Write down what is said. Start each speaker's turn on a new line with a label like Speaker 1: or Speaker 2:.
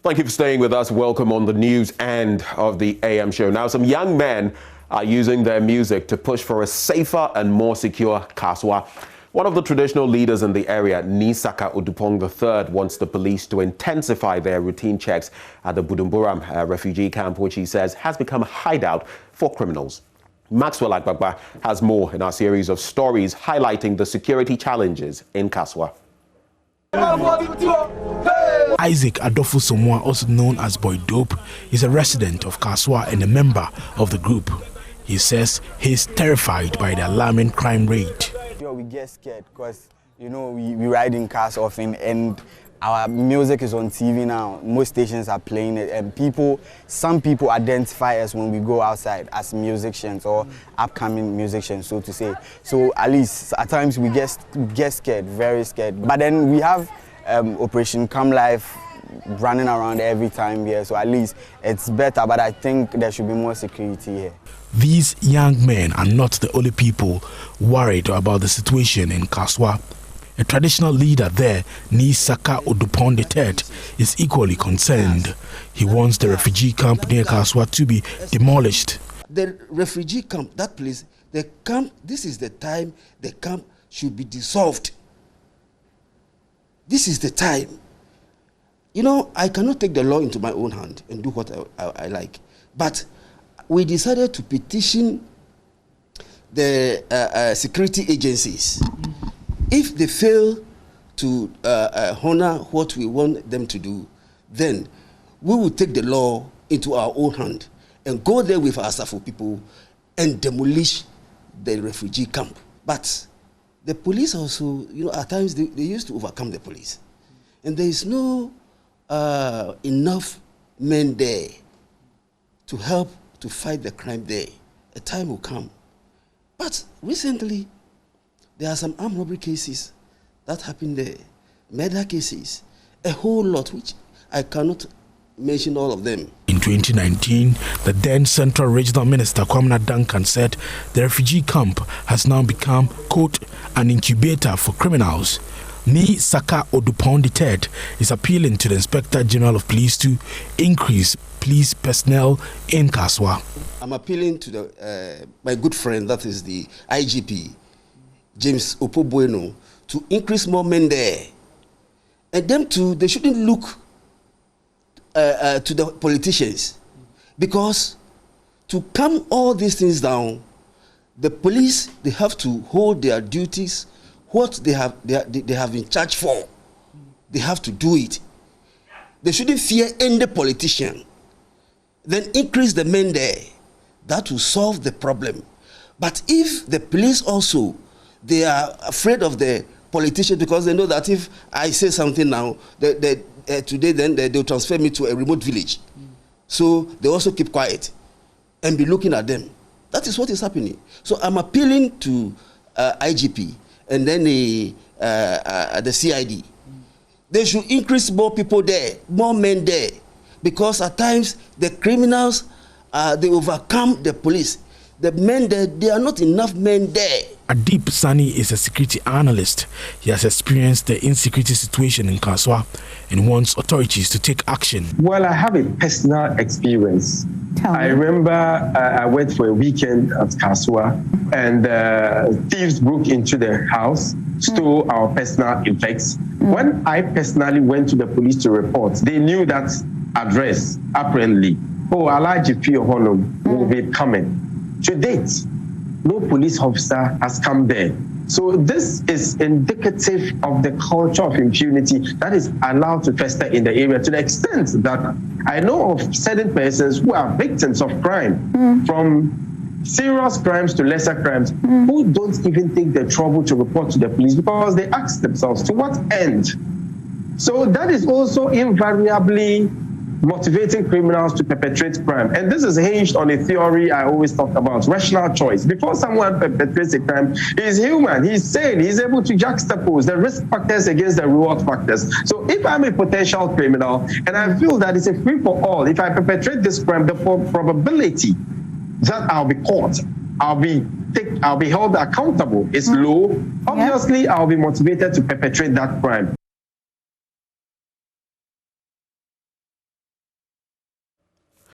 Speaker 1: Thank you for staying with us. Welcome on the news end of the AM show. Now, some young men are using their music to push for a safer and more secure Kasoa. One of the traditional leaders in the area, Nisaka Udupong III, wants the police to intensify their routine checks at the Buduburam refugee camp, which he says has become a hideout for criminals. Maxwell Agbagba has more in our series of stories highlighting the security challenges in Kasoa.
Speaker 2: Isaac Adolfo Somoa, also known as Boy Dope, is a resident of Kasoa and a member of the group. He says he's terrified by the alarming crime rate.
Speaker 3: We get scared because, we ride in cars often and our music is on TV now. Most stations are playing it and some people identify us when we go outside as musicians or upcoming musicians, so to say. So at least at times we get scared, very scared. But then we have Operation Come Life running around every time here, so at least it's better, but I think there should be more security here.
Speaker 2: These young men are not the only people worried about the situation in Kasoa. A traditional leader there, Nisaka Udupong III, is equally concerned. He wants the refugee camp near Kasoa to be demolished.
Speaker 4: The refugee camp, that place, the camp, this is the time the camp should be dissolved. This is the time. I cannot take the law into my own hand and do what I like. But we decided to petition the security agencies. If they fail to honor what we want them to do, then we will take the law into our own hand and go there with our Safo people and demolish the refugee camp. But the police also, at times they used to overcome the police. And there is no enough men there to help to fight the crime there. A time will come. But recently, there are some armed robbery cases that happened there, murder cases, a whole lot, which I cannot mention all of them.
Speaker 2: In 2019, the then Central Regional Minister Kwamina Duncan said the refugee camp has now become, quote, an incubator for criminals. Nisaka Udupong III is appealing to the Inspector General of Police to increase police personnel in Kasoa.
Speaker 4: I'm appealing to my good friend, that is the IGP, James Opobueno, to increase more men there. And them too, they shouldn't look to the politicians, because to calm all these things down, the police, they have to hold their duties, what they have been charged for. They have to do it. They shouldn't fear any politician. Then increase the men there. That will solve the problem. But if the police also, they are afraid of the politician because they know that if I say something now, today then they'll transfer me to a remote village. So they also keep quiet and be looking at them. That is what is happening. So I'm appealing to IGP and then the CID. They should increase more people there, more men there, because at times the criminals, they overcome the police. The men there, there are not enough men there.
Speaker 2: Adip Sani is a security analyst. He has experienced the insecurity situation in Kasoa and wants authorities to take action.
Speaker 5: Well, I have a personal experience. I remember I went for a weekend at Kasoa and thieves broke into the house, stole our personal effects. When I personally went to the police to report, they knew that address, apparently. Oh, Alaji Pio Honum will be coming. To date, no police officer has come there. So this is indicative of the culture of impunity that is allowed to fester in the area, to the extent that I know of certain persons who are victims of crime, from serious crimes to lesser crimes, who don't even take the trouble to report to the police because they ask themselves, to what end? So that is also invariably motivating criminals to perpetrate crime. And this is hinged on a theory I always talk about, rational choice. Before someone perpetrates a crime, he's human, he's sane, he's able to juxtapose the risk factors against the reward factors. So if I'm a potential criminal and I feel that it's a free for all, if I perpetrate this crime, the probability that I'll be caught, I'll be held accountable is low. Obviously, I'll be motivated to perpetrate that crime.